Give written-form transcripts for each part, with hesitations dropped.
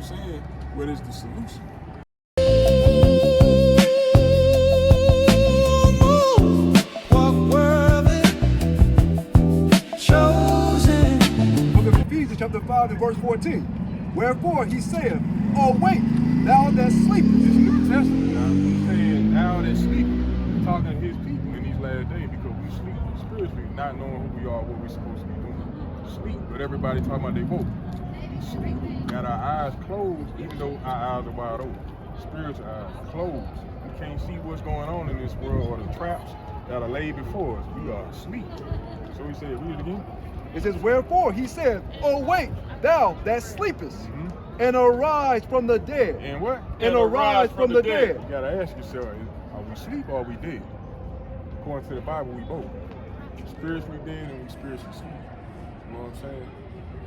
saying, what is the solution? Book of Ephesians chapter 5 and verse 14. Wherefore he saith, awake, thou that sleepest. This New Testament now, he's saying now that sleeping, he's talking to his people in these last days because we sleep spiritually, not knowing who we are, what we're supposed to be doing. Sleep, but everybody talking about they woke. We sleep, got our eyes closed, even though our eyes are wide open. Spiritual eyes closed. We can't see what's going on in this world or the traps that are laid before us. We are asleep. So he said, read it again. It says, wherefore he said, awake, thou that sleepest, and arise from the dead. And what? And arise from the dead. You gotta ask yourself, are we asleep or are we dead? According to the Bible, we both. Spiritually dead and we spiritually asleep. You know what I'm saying?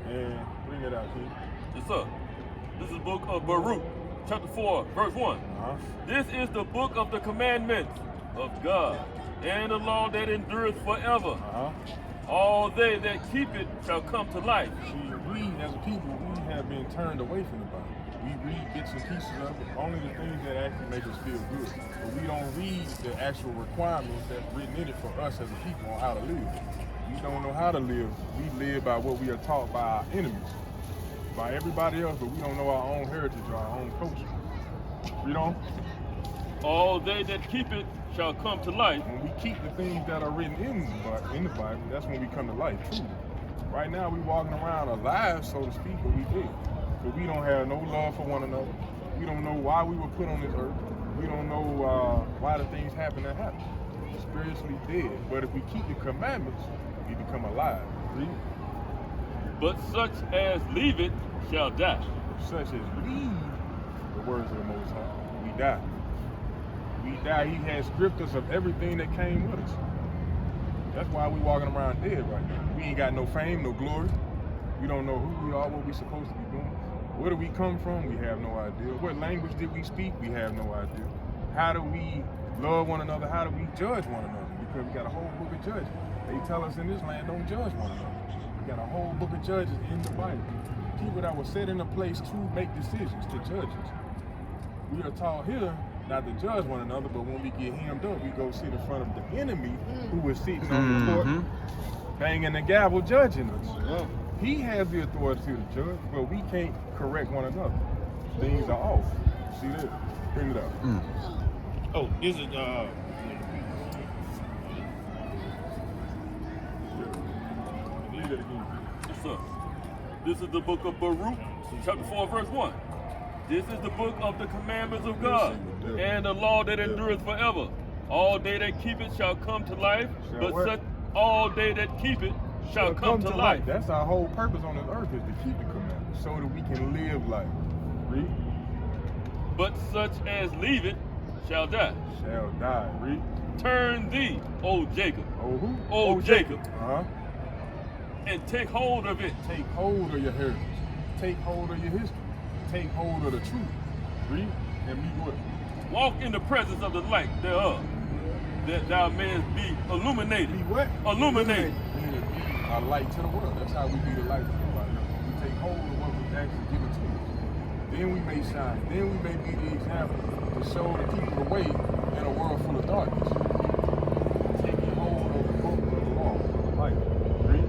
And bring it out, King. Yes, sir. This is the book of Baruch, chapter 4, verse 1. This is the book of the commandments of God, and the law that endureth forever. All they that keep it shall come to life. See, we as a people, we have been turned away from the Bible. We read bits and pieces of it, only the things that actually make us feel good. But we don't read the actual requirements that's written in it for us as a people on how to live. We don't know how to live. We live by what we are taught by our enemies, by everybody else, but we don't know our own heritage or our own culture. Read on. All they that keep it shall come to life. When we keep the things that are written in the Bible, that's when we come to life, truly. Right now, we walking around alive, so to speak, but we dead. But we don't have no love for one another. We don't know why we were put on this earth. We don't know why the things happen that happen. We're spiritually dead. But if we keep the commandments, we become alive. Read. But such as leave it shall die. Such as leave the words of the Most High, we die. We die. He has stripped us of everything that came with us. That's why we walking around dead right now. We ain't got no fame, no glory. We don't know who we are, what we supposed to be doing. Where do we come from? We have no idea. What language did we speak? We have no idea. How do we love one another? How do we judge one another? Because we got a whole book of judges. They tell us in this land, don't judge one another. We got a whole book of judges in the Bible. People that were set in a place to make decisions, to judge us. We are taught here not to judge one another, but when we get hemmed up, we go sit in front of the enemy who is sitting on the court, banging the gavel, judging us. He has the authority to judge, but we can't correct one another. Things are off. See that? Bring it up. Oh, this is Read it again. Yes, sir. This is the book of Baruch, chapter 4, verse 1. This is the book of the commandments of God, and the law that endureth forever. All they that keep it shall come to life, but such all they that keep it shall come to life. That's our whole purpose on this earth, is to keep the commandments, so that we can live life. Read. But such as leave it shall die. Shall die. Read. Turn thee, O Jacob. Oh who? O Jacob. And take hold of it. Take hold of your heritage. Take hold of your history. Take hold of the truth. Read. And be what? Walk in the presence of the light thereof, that thou mayest be illuminated. Be what? Illuminated. Be a light to the world. That's how we be the light to everybody else. We take hold of what was actually given to us. Then we may shine. Then we may be the example to show the people the way in a world full of darkness. Taking hold of the book of the law, of the light. Read.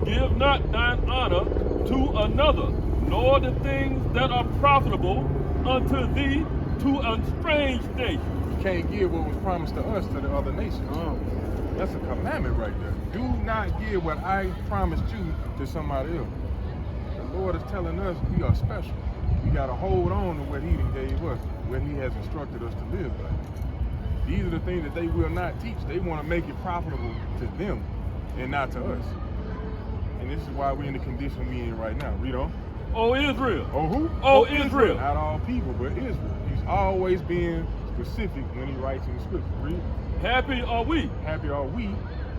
Give not thine honor to another, nor the things that are profitable unto thee to a strange nation. You can't give what was promised to us to the other nations. That's a commandment right there. Do not give what I promised you to somebody else. The Lord is telling us we are special. We got to hold on to what He gave us, what He has instructed us to live by. These are the things that they will not teach. They want to make it profitable to them and not to us. And this is why we're in the condition we're in right now. Read on. O Israel. Oh who? O Israel. Not all people, but Israel. He's always being specific when He writes in the scripture. Read. Happy are we. Happy are we.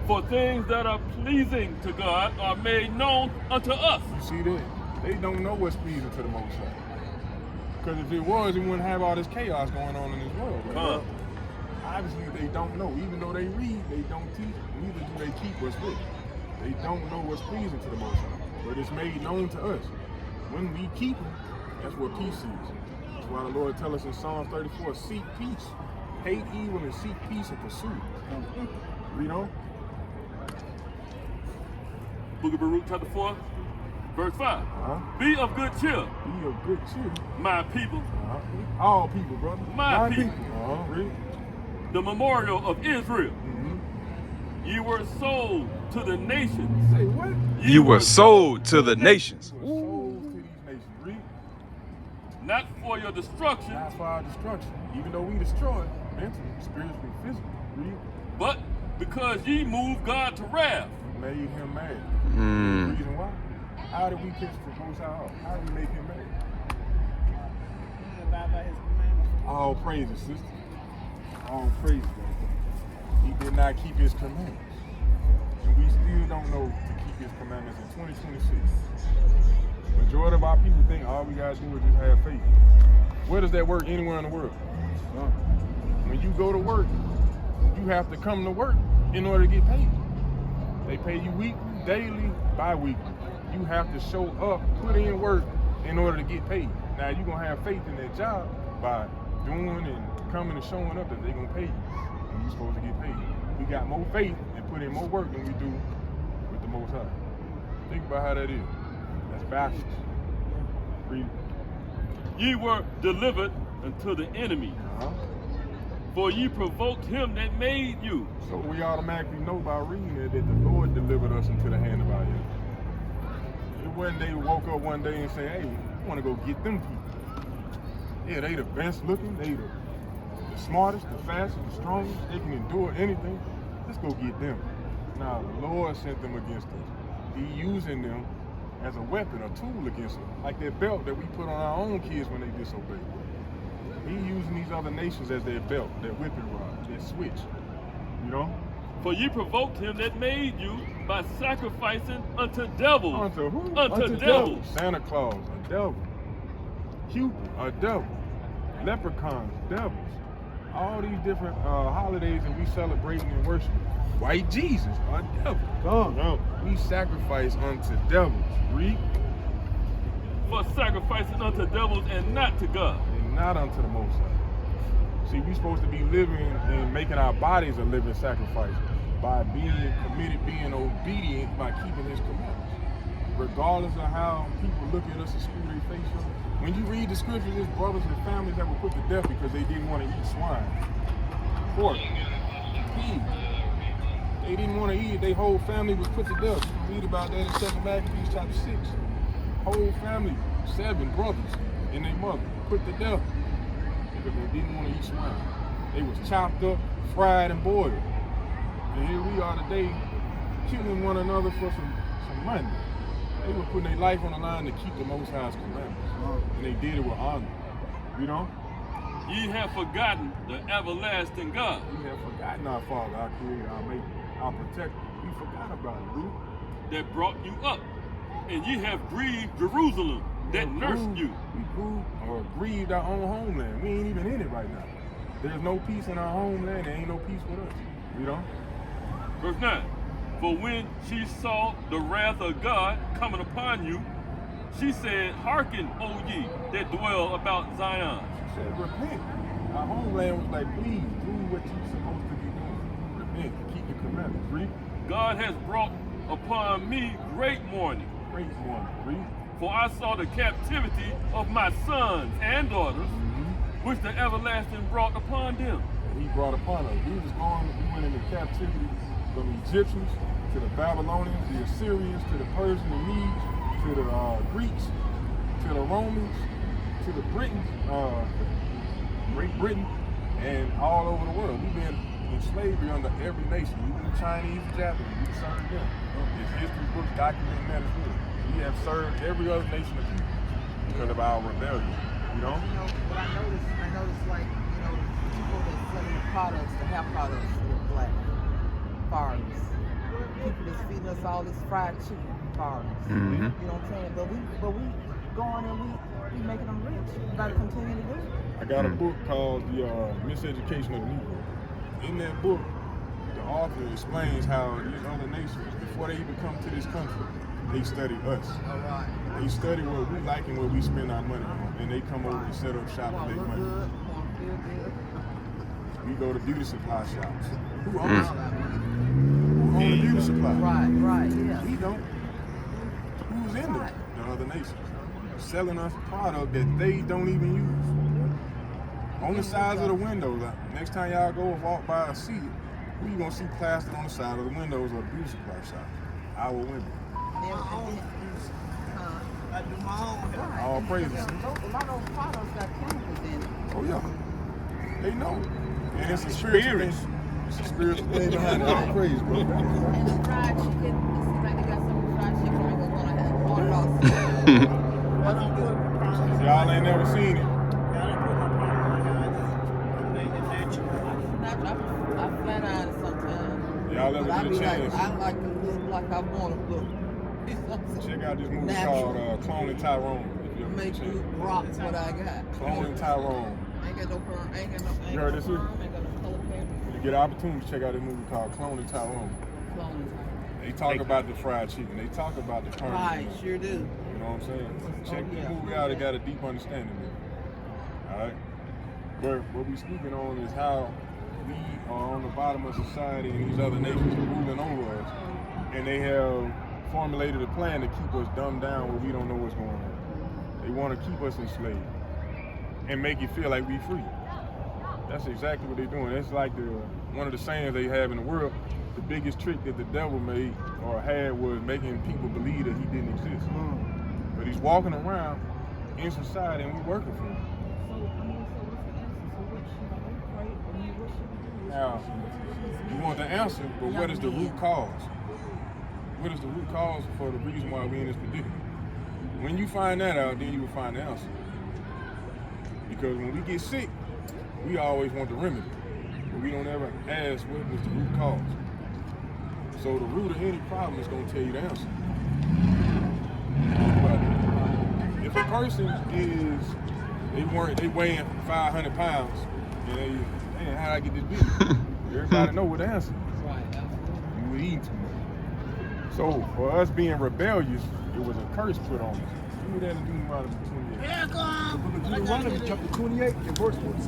For things that are pleasing to God are made known unto us. You see that? They don't know what's pleasing to the Most High. Because if it was, we wouldn't have all this chaos going on in this world. Right? Obviously, they don't know. Even though they read, they don't teach. Neither do they keep what's written. They don't know what's pleasing to the Most High. But it's made known to us. when we keep them, that's what peace is. That's why the Lord tells us in Psalms 34, seek peace. Hate evil and seek peace and pursue it. Read on. Book of Baruch, chapter 4, verse 5. Be of good cheer, Be of good cheer. my people. All people, brother. My people. Read. The memorial of Israel. Ye were sold to the nations. Say what? You were sold to the nations. You were sold to these nations. Read. Not for your destruction, Not for our destruction. Even though we destroy mentally, spiritually, physically. Read. but because ye moved God to wrath. Made him mad. The reason why? How did we piss the Most High off? How did we make him mad? All praises, sister. All praises, brother. He did not keep his commandments. And we still don't know to keep his commandments in 2026. Majority of our people think all we gotta do is just have faith. Where does that work anywhere in the world? When you go to work, you have to come to work in order to get paid. They pay you weekly, daily, bi-weekly. You have to show up, put in work in order to get paid. Now you're gonna have faith in that job by doing and coming and showing up that they're gonna pay you. And you're supposed to get paid. We got more faith and put in more work than we do with the Most High. Think about how that is. That's backwards. Read. Ye were delivered unto the enemy. For ye provoked him that made you. So we automatically know by reading it that the Lord delivered us into the hand of our enemies. It wasn't they woke up one day and say, hey, I want to go get them people. Yeah, they the best looking, they the smartest, the fastest, the strongest, they can endure anything. Let's go get them. Now the Lord sent them against us. He using them as a weapon, a tool against them. Like that belt that we put on our own kids when they disobey. He using these other nations as their belt, their whipping rod, their switch. You know? For ye provoked him that made you by sacrificing unto devils. Unto who? Unto devils. Santa Claus, a devil. Cupid, a devil. Leprechauns, devils. All these different holidays that we celebrating and worship. White Jesus, a devil. No. We sacrifice unto devils. Read. For sacrificing unto devils and not to God. And not unto the Most High. See, we're supposed to be living and making our bodies a living sacrifice by being committed, being obedient, by keeping his commandments. Regardless of how people look at us and screw their face up. When you read the scriptures, there's brothers and families that were put to death because they didn't want to eat swine, pork, pig. They didn't want to eat it. Their whole family was put to death. You read about that in 2 Maccabees chapter 6. Whole family, 7 brothers and their mother, put to death because they didn't want to eat swine. They was chopped up, fried, and boiled. And here we are today, killing one another for some money. They were putting their life on the line to keep the Most High's commandments. And they did it with honor. You know? Ye have forgotten the everlasting God. We have forgotten our Father, our Creator, our Maker, our Protector. We forgot about it, dude. That brought you up. And ye have grieved Jerusalem that nursed you. We proved or grieved our own homeland. We ain't even in it right now. There's no peace in our homeland. There ain't no peace with us. You know? Verse 9. For when she saw the wrath of God coming upon you, she said, hearken, O ye that dwell about Zion. She said, repent. Our homeland was like, please do what you're supposed to be doing. Repent, keep the commandments. Read. God has brought upon me great mourning. Great mourning. Read. For I saw the captivity of my sons and daughters, which the everlasting brought upon them. And he brought upon us. We went into captivity from the Egyptians to the Babylonians, the Assyrians, to the Persians, the Medes, to the Greeks, to the Romans, to the Britons, Great Britain, and all over the world. We've been in slavery under every nation. Even the Chinese and Japanese, we served them. There's history books documenting that as well. We have served every other nation of people because of our rebellion. You know? You know, what I noticed like, you know, people that selling the products, the hair products, they're black, foreigners. People that's feeding us all this fried chicken, foreigners. You know what I'm saying? But we going and we making them rich. We gotta continue to do it. I got a book called The Miseducation of the Negro. In that book, the author explains how these other nations, before they even come to this country, they study us. They study what we like and what we spend our money on, and they come over and set up shop and make money. We go to beauty supply shops. Who owns Who owns the beauty supply? Right, yeah. We don't. Who's in it? The other nations. Selling us a product that they don't even use. On the sides of the windows. Next time y'all go walk by and see it, who you gonna see plastic on the side of the windows of the beauty supply shop? Our women. I do my own hair. All praises. A lot of those products got chemicals in it. Oh yeah. They know. And it's a spiritual thing. It's a spiritual thing behind it. All praise, bro. And the fried chicken, it seems like they got some fried chicken I go want to have. Wasn't good. Y'all ain't never seen it. I flat eyed sometimes. Y'all ever But I get be a like, chance? I like to look like I want to look. Check out this movie Natural. called Cloning Tyrone. If you ever Make get a chance. you rock what I got. Cloning Tyrone. Ain't got no perm, ain't got no, ain't You got heard no this here? perm, ain't got no color paper. When you get an opportunity to check out this movie called Cloning Tyrone. Clones. They talk about the fried chicken. They talk about the perm. Right, sure do. You know what I'm saying? Check yeah. the movie out. It got a deep understanding of it. All right? But what we speaking on is how we are on the bottom of society and these other nations are ruling over us. And they have formulated a plan to keep us dumbed down where we don't know what's going on. They want to keep us enslaved and make you feel like we free. That's exactly what they're doing. It's like one of the sayings they have in the world. The biggest trick that the devil made or had was making people believe that he didn't exist. But he's walking around in society and we're working for him. Now, you want the answer, but what is the root cause? What is the root cause for the reason why we're in this predicament? When you find that out, then you will find the answer. Because when we get sick, we always want the remedy, but we don't ever ask what was the root cause. So the root of any problem is going to tell you the answer. But if a person they weighing 500 pounds, and they, man, how did I get this big? Everybody know what the answer is. Right, absolutely. You were eating too much. So for us being rebellious, it was a curse put on us. Give me that in Deuteronomy 28. The book of Deuteronomy, chapter 28, and verse 46.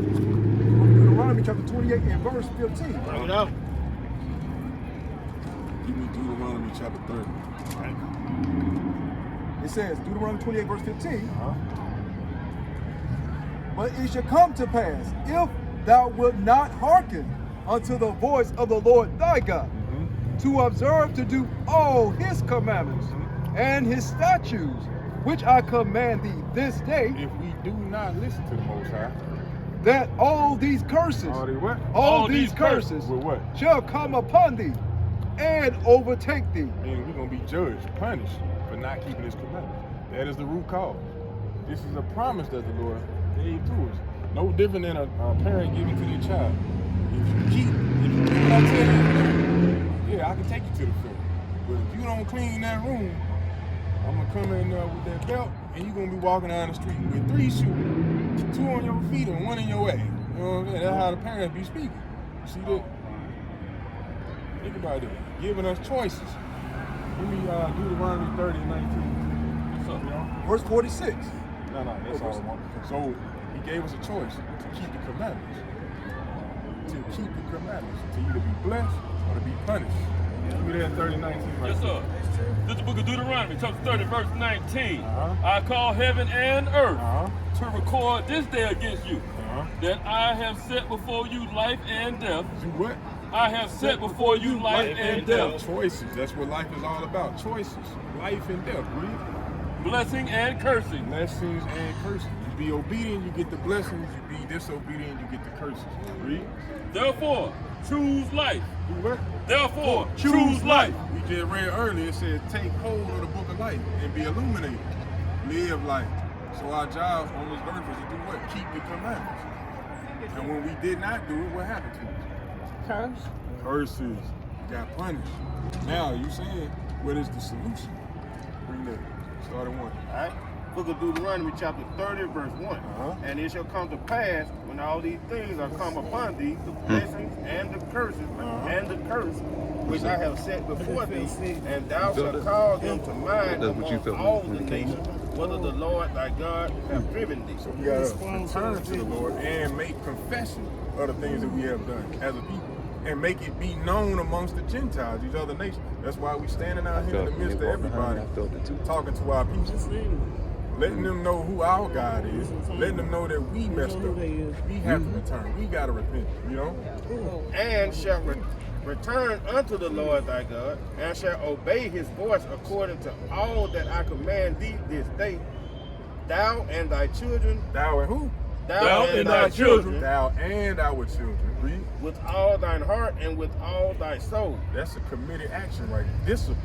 Deuteronomy, chapter 28, and verse 15. Bring it up. Give me Deuteronomy chapter 30. It says, Deuteronomy 28, verse 15. Uh-huh. But it shall come to pass, if thou wilt not hearken unto the voice of the Lord thy God, to observe to do all his commandments and his statutes, which I command thee this day, If we do not listen to the Most High, that all these curses, all they what? all these curses With what? shall come upon thee and overtake thee. And we're going to be judged, punished for not keeping his commandments. That is the root cause. This is a promise that the Lord gave to us. No different than a parent giving to their child. If you do what I tell you, yeah, I can take you to the field. But if you don't clean that room, I'm going to come in there with that belt and you're going to be walking down the street with 3 shoes, 2 on your feet and 1 in your way. You know what I'm saying? That's how the parents be speaking. You see that? Think about it. Giving us choices. Give me Deuteronomy 30 and 19. What's up, y'all? Verse 46. No, that's all I want. So he gave us a choice to keep the commandments. To keep the commandments. To either be blessed or to be punished. Give me that 30 and 19 right Yes, there. sir. This is the book of Deuteronomy, chapter 30, verse 19. Uh-huh. I call heaven and earth Uh-huh. to record this day against you, Uh-huh. that I have set before you life and death. Do what? I have set before you life and death, Choices. That's what life is all about. Choices. Life and death. Read. blessing and cursing. Blessings and curses. You be obedient, you get the blessings. You be disobedient, you get the curses. Read. Therefore, choose life. Do what? Therefore, choose life. We just read earlier, it said, take hold of the book of life and be illuminated. Live life. So our job on this earth is to do what? Keep the commandments. And when we did not do it, what happened to us? Curse. Curses. Got punished. Now, you saying, what is the solution? Bring that. Start at 1. All right? Book of Deuteronomy, chapter 30, verse 1. Uh-huh. And it shall come to pass, when all these things are come upon thee, the blessings and the curses, and the curse, which I have set before thee, and thou shalt call them to mind among all the nations, whether the Lord thy God have driven thee. So we gotta return to the Lord and make confession of the things that we have done as a people, and make it be known amongst the Gentiles, these other nations. That's why we standing out here in the midst of everybody, talking to our people, letting them know who our God is, letting them know that we messed up. We have to return. We gotta repent, you know? And shall return unto the Lord thy God, and shall obey his voice according to all that I command thee this day, thou and thy children, Thou and who? thou and thy children, Thou and our children. Read. with all thine heart and with all thy soul. That's a committed action right there. Discipline.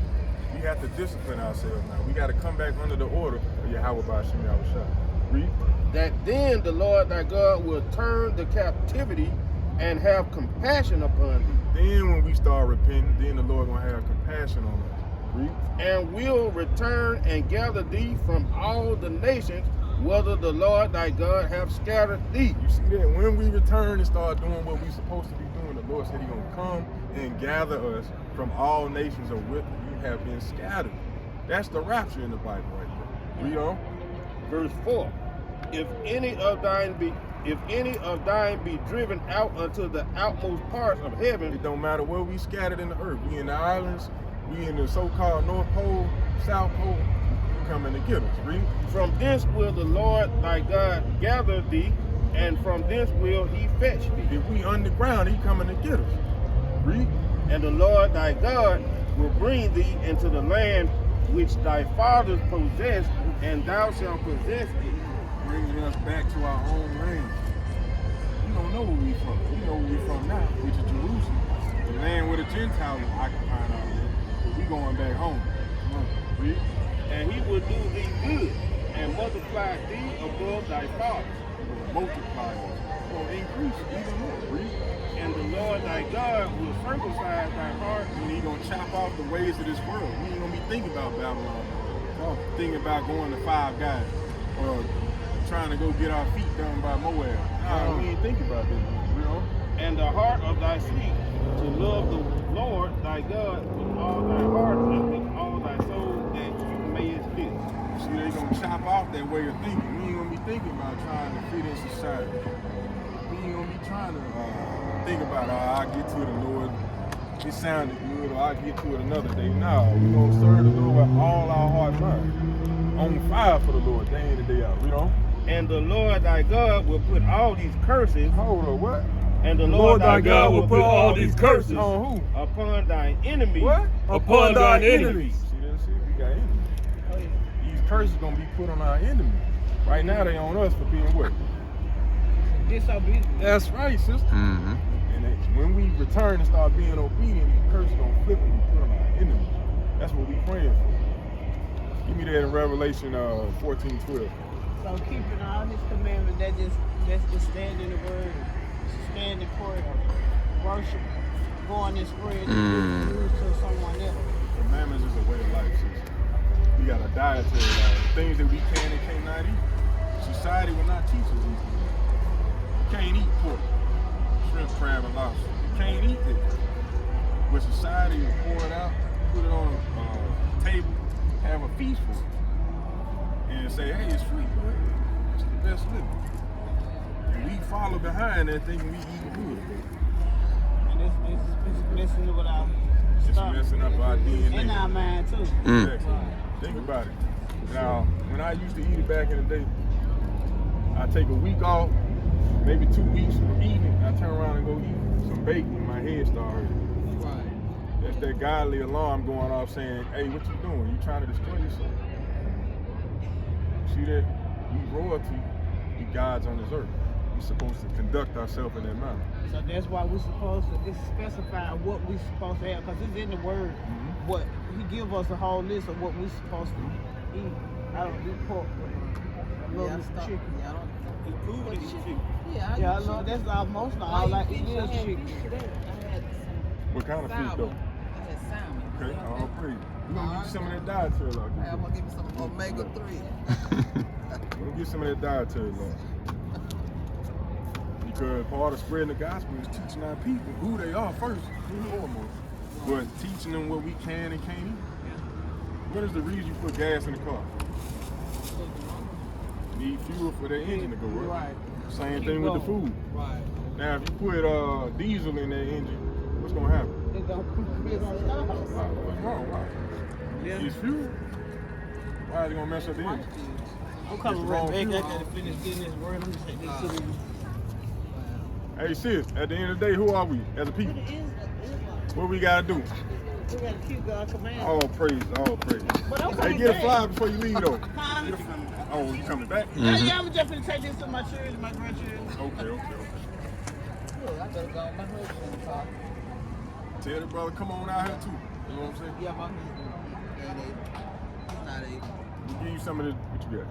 We have to discipline ourselves now. We got to come back under the order of Yahweh Ba'Shem Yahushua. Read. That then the Lord thy God will turn the captivity and have compassion upon thee, Then when we start repenting, then the Lord gonna have compassion on us. Read. and will return and gather thee from all the nations, whether the Lord thy God have scattered thee. You see that? When we return and start doing what we're supposed to be doing, the Lord said He's gonna come and gather us from all nations of which you have been scattered. That's the rapture in the Bible right there. Read on. Verse 4. If any of thine be driven out unto the outmost parts of heaven, It don't matter where we scattered in the earth. We in the islands, we in the so-called North Pole, South Pole, you coming to get us. Read. from thence will the Lord thy God gather thee, and from thence will he fetch thee. If we underground, He coming to get us. Read. And the Lord thy God will bring thee into the land which thy fathers possessed, and thou shalt possess it. Bringing us back to our own land. We don't know where we from. We know where we from now, which is Jerusalem, the land where the Gentiles are occupying our land. But we going back home. Read. And he will do thee good, and multiply thee above thy fathers. Multiply us. Gonna increase even more. Read. And the Lord thy God will circumcise thy heart, And He gonna chop off the ways of this world. We ain't gonna be thinking about Babylon. Thinking about going to Five Guys or trying to go get our feet done by Moab. Nah, we ain't thinking about this. You know. and the heart of thy seed, to love the Lord thy God with all thy heart and with all thy soul, that you mayest live. See, they gonna chop off that way of thinking. We ain't gonna be thinking about trying to fit in society. We ain't gonna be trying to think about, I'll get to it, the Lord. It sounded good, or I'll get to it another day. No, we gonna serve the Lord with all our heart and mind. On fire for the Lord, day in and day out. You know? And the Lord thy God will put all these curses, Hold on, what? and the Lord thy God will put all these curses On who? upon thine enemies. What? Upon thine enemies. See that shit? We got enemies. These curses gonna be put on our enemies. Right now they on us for being what? Disobedient. That's right, sister. Mm-hmm. And when we return and start being obedient, these curses gonna flip and be put on our enemies. That's what we praying for. Give me that in Revelation 14:12. So keeping all his commandments, that's just stand in the word, stand in prayer, worship, going and spread news to someone else. Commandments is a way of life, sister. We got a dietary diet. Things that we can and cannot eat. Society will not teach us these things. You can't eat pork, shrimp, crab, and lobster. You can't eat it. But society will pour it out, put it on a table, have a feast for it, and say, hey, it's free. It's the best living. And we follow behind that thinking we eat good. And it's messing with our It's stuff. messing up our DNA. In our mind too. Exactly. Think about it. Now, when I used to eat it back in the day, I take a week off, maybe 2 weeks from eating, I turn around and go eat some bacon and my head start hurting. Right. That's that godly alarm going off saying, hey, what you doing? You trying to destroy yourself? See that? We royalty, we gods on this earth. We're supposed to conduct ourselves in that manner. So that's why we're supposed to, it's specifying what we're supposed to have, because it's in the word. What he give us a whole list of what we're supposed to eat. I don't do pork, but a little bit of chicken. Yeah, I don't. It's cool to eat chicken. Yeah, Yeah, I know that's almost all I eat is chicken. I had some What kind of fish salmon. though? I had salmon. Okay, all praise. We're gonna get you some of that dietary law. Hey, I'm gonna give you some omega-3. We're gonna get some of that dietary law. Because part of spreading the gospel is teaching our people who they are first, foremost. But teaching them what we can and can't eat. What is the reason you put gas in the car? Need fuel for that engine to go right. Same thing with the food. Right. Now, if you put diesel in that engine, what's gonna happen? It's gonna stop. What's wrong? Why? Yeah. It's fuel. Why is it gonna mess up the engine? I'm coming It's right wrong back. I fuel. gotta finish getting this word. I'm just taking this to the. Hey sis, at the end of the day, who are we as a people? What we gotta do? We gotta keep God's command. All praise, all praise. But I'm Hey, coming get a back. fly before you leave though. Huh? Oh, you coming back? Yeah, I'm just gonna take this to my children, my grandchildren. Okay. Look, I better go on my husband and talk. Tell the brother, come on out here too. You know what I'm saying? Yeah, my husband ain't able. He's not able. We'll give you some of this. What you got?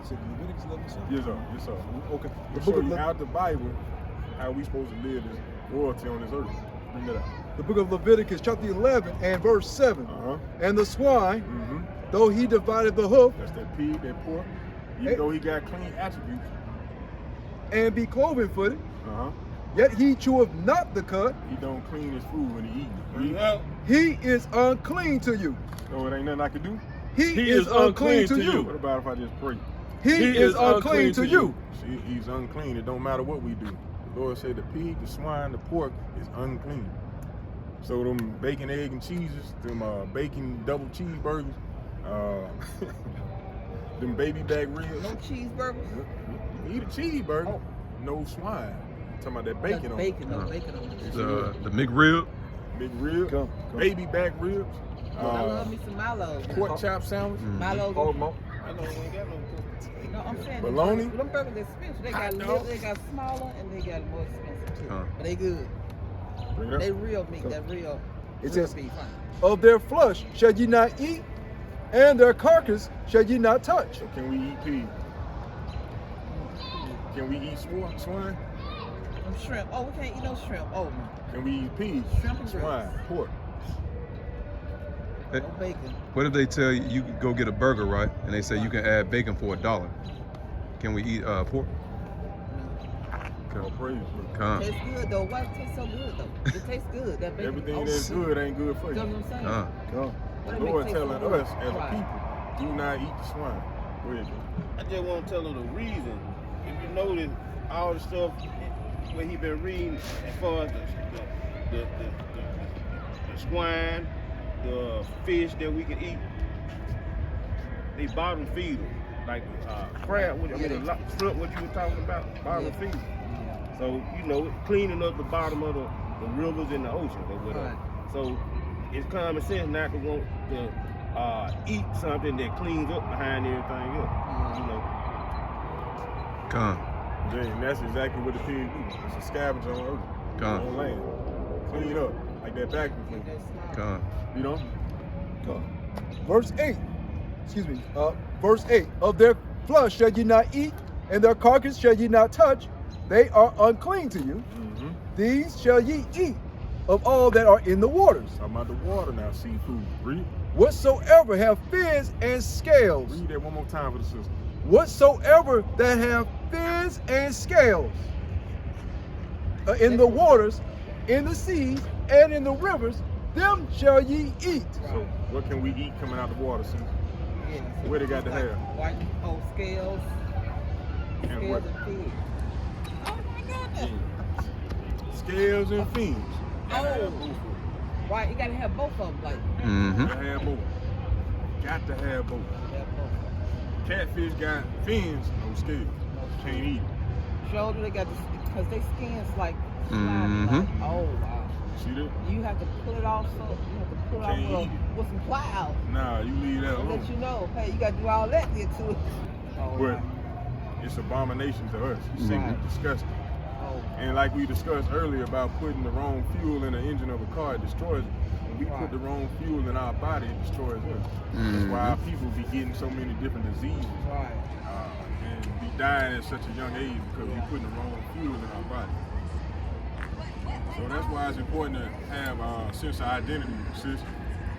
So Leviticus 11:7. Yes, sir. Yes, sir. Okay. The We'll book show of you out the Bible how we supposed to live this royalty on this earth. Bring that out. The book of Leviticus, chapter 11 and verse 7. And the swine, though he divided the hoof, That's that pig, that pork. Even though he got clean attributes. and be cloven footed, yet he cheweth not the cud, He don't clean his food when he eating it. he is unclean to you. So it ain't nothing I can do. He is unclean to What you. about if I just pray? He is unclean to you. See, he's unclean. It don't matter what we do. The Lord said the pig, the swine, the pork is unclean. So them bacon, egg, and cheeses, them bacon double cheeseburgers, them baby back ribs. No cheeseburgers? Eat a cheeseburger, no swine. I'm talking about that bacon on it. Bacon, no bacon on it. The McRib. Big rib, Come. baby back ribs, I love me some Milo. pork chop sandwich. Milo. I know you ain't got no pork. No, I'm saying Bologna? them burgers expensive. They got little, they got smaller, and they got more expensive too. But they good. Bring it up. They real meat. That real. It real says, beef. of their flesh shall ye not eat, and their carcass shall ye not touch. So can we eat pig? Can we eat swine? Them shrimp. Oh, we can't eat no shrimp. Oh, no. Can we eat pig? Shrimp and Swine, grits. pork. No bacon. What if they tell you you can go get a burger, right? And they say you can add bacon for $1. Can we eat pork? All praise, bro. Come. Tastes good though. Why it tastes so good though? It tastes good. That bacon. Everything that's good ain't good for You know you. what I'm saying? Come. What The it make Lord taste so telling good? us as a Right. people, do not eat the swine. Go ahead, bro. I just want to tell her the reason. If you notice all the stuff where he been reading as far as the swine, the fish that we can eat, they bottom feeders. Like crab, shrimp, what you were talking about, bottom feeders. So, you know, cleaning up the bottom of the rivers and the oceans or whatever. Right. So it's common sense not to want to eat something that cleans up behind everything else. You know. Come. And that's exactly what the pig do. It's a scavenger on earth, Come. on land. Clean up, like that vacuum Get cleaner. that smile. Come. You know? Verse 8. Excuse me. Verse 8. Of their flesh shall ye not eat, and their carcass shall ye not touch. They are unclean to you. These shall ye eat of all that are in the waters. Talking about the water now, seafood. Read. Whatsoever have fins and scales. Read that one more time for the sister. Whatsoever that have fins and scales in the waters, in the seas, and in the rivers, them shall ye eat. So what can we eat coming out the water, sister? Yeah, so Where they got it's the hair? White, scales. And Scales what? and pig. Oh my goodness. Scales and fins. Oh. Right, you gotta have both of them. Like, Mm-hmm. Gotta have both. Got to have both. have both of them. Catfish got fins, no scales. Can't eat it. Shoulder, they got because they skins like slimy. Mhm. Like, oh wow. See that? You have to pull it off, so you have to pull it Can't off eat with some plow. Nah, you leave that To let you alone. know, hey, you gotta do all that to get to it. Oh, But wow. it's abomination to us. It's sick Right. and disgusting. Oh, And like we discussed earlier about putting the wrong fuel in the engine of a car, it destroys it. When we Right. put the wrong fuel in our body, it destroys us. That's why our people be getting so many different diseases right. and be dying at such a young age because we putting the wrong fuel in our body. So that's why it's important to have a sense of identity, sis.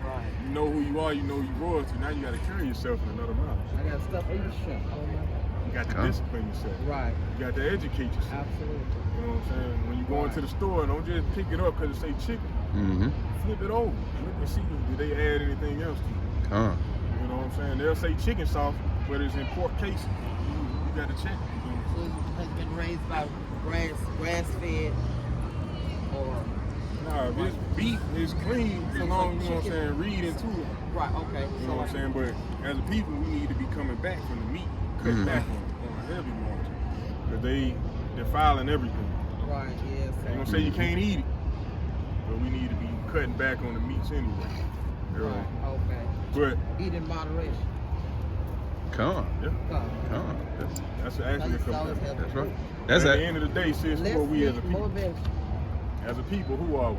Right. You know who you are, you know your royalty. Now you got to carry yourself in another manner. I got stuff in the shop. Oh my God. You got to Huh? discipline yourself. Right. You got to educate yourself. Absolutely. You know what I'm saying? When you go into the store, don't just pick it up because it say chicken. Mm-hmm. Flip it over. Look and see, did they add anything else to it? Huh. You know what I'm saying? They'll say chicken sauce, but it's in pork casing. You got to check it. You know what I'm saying? So it has been raised by grass fed or Nah, if it's beef, it's clean as long as, you know what I'm saying, read into it. right, okay. You know what I'm saying? But as a people, we need to be coming back from the meat, cutting back on a heavy margin. Because they're filing everything. Right, yes. You know what I'm saying? You can't eat it. But we need to be cutting back on the meats anyway. Right, okay. But, Eat in moderation. Come. yeah, Come. that's actually a commitment. That's right. At That's the it. end of the day, sis, who Less are we as a meat, more people? vegetables. As a people, who are we?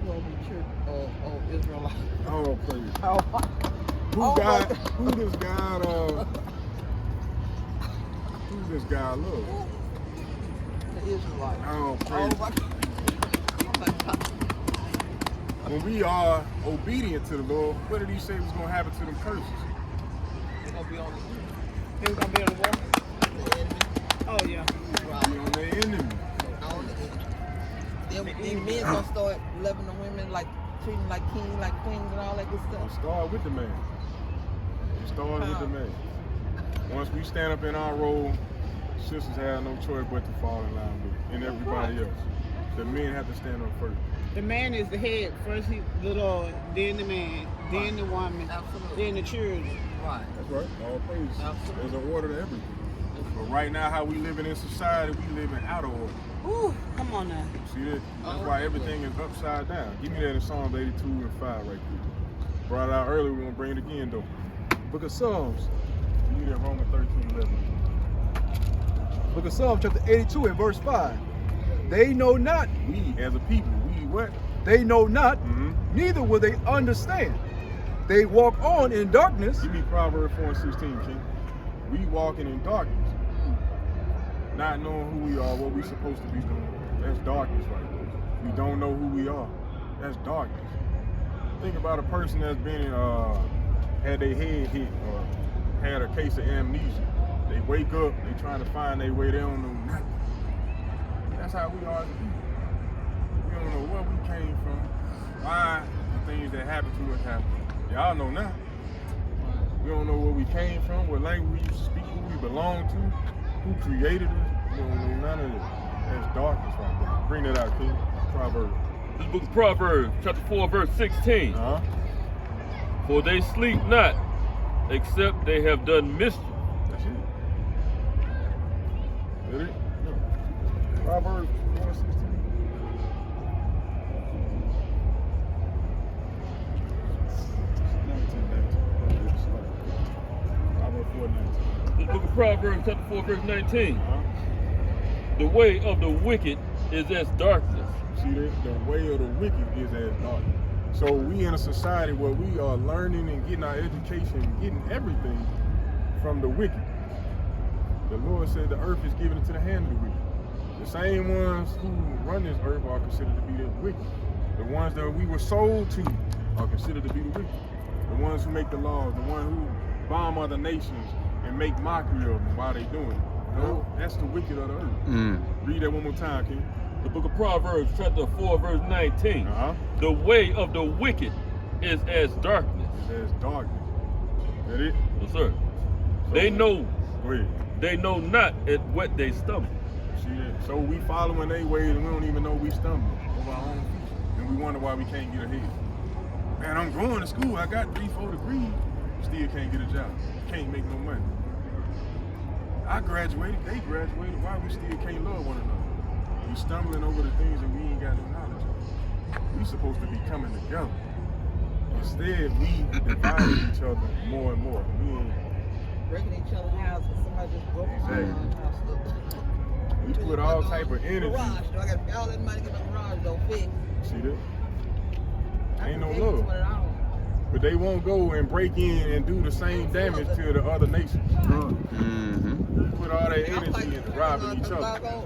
Who are we, church or Israelite? Oh, praise. Oh, Who oh my God? God. Who does God? Who does God love? The Israelite. Oh, Oh praise. my God. Oh my God. When we are obedient to the Lord, what did He say was going to happen to them curses? They're gonna be on Who's gonna be on the wall? the enemy. Oh yeah. Be on their enemy. On the enemy. Then men gonna start loving the women like treating like kings, like queens, and all that good It stuff. started with the man. It started with the man. Once we stand up in our role, sisters have no choice but to fall in line with it, and everybody else. The men have to stand up first. The man is the head. First the Lord, then the man, then the woman, Absolutely. then the children. Right. That's right. All praise. Absolutely. There's an order to everything. But right now, how we living in society, we living out of order. Ooh, come on now. See that? That's why everything is upside down. Give me that in Psalms 82 and 5 right there. Brought it out earlier, we're going to bring it again though. Book of Psalms. Give me that Romans 13:11. Book of Psalms, chapter 82 and verse 5. They know not, We, as a people, we what? they know not, Mm-hmm. neither will they understand. They walk on in darkness. Give me Proverbs 4:16, King. We walking in darkness. Not knowing who we are, what we supposed to be doing. That's darkness right there. We don't know who we are. That's darkness. Think about a person that's been had their head hit or had a case of amnesia. They wake up, they trying to find their way, they don't know nothing. That's how we are as people. We don't know where we came from, why the things that happened to us happened. Y'all know now. We don't know where we came from, what language we used to speak, who we belong to, who created us. We don't know none of this. That's darkness right there. Bring that out, King. Proverbs. This book of Proverbs, chapter 4, verse 16. Uh-huh. For they sleep not, except they have done mischief. That's it. That it? Yeah. Proverbs 4:16. This book of Proverbs, chapter 4, verse 19. Uh-huh. The way of the wicked is as darkness. See that? The way of the wicked is as darkness. So we in a society where we are learning and getting our education and getting everything from the wicked. The Lord said the earth is given into the hand of the wicked. The same ones who run this earth are considered to be the wicked. The ones that we were sold to are considered to be the wicked. The ones who make the laws, the ones who bomb other nations and make mockery of them while they doing it. No, that's the wicked of the earth. Read that one more time, King. The book of Proverbs, chapter 4, verse 19. Uh-huh. The way of the wicked is as darkness. It says darkness. That it? Yes, sir. So- They know Go ahead. They know not at what they stumble. See that? So we following their ways and we don't even know we stumbling over our own feet. And we wonder why we can't get ahead. Man, I'm going to school. I got 3-4 degrees. Still can't get a job. Can't make no money. I graduated. They graduated. Why we still can't love one another? We stumbling over the things that we ain't got no knowledge of. We supposed to be coming together. Instead, we divided each other more and more. We ain't. Breaking each other's houses. Somebody just broke my Exactly. house. We put all type of energy. Garage. I got all that money to get my garage door fixed. See that? I Ain't no can pay love. $20. But they won't go and break in and do the same damage to the other nations. Mm-hmm. Put all their energy into robbing each other. other.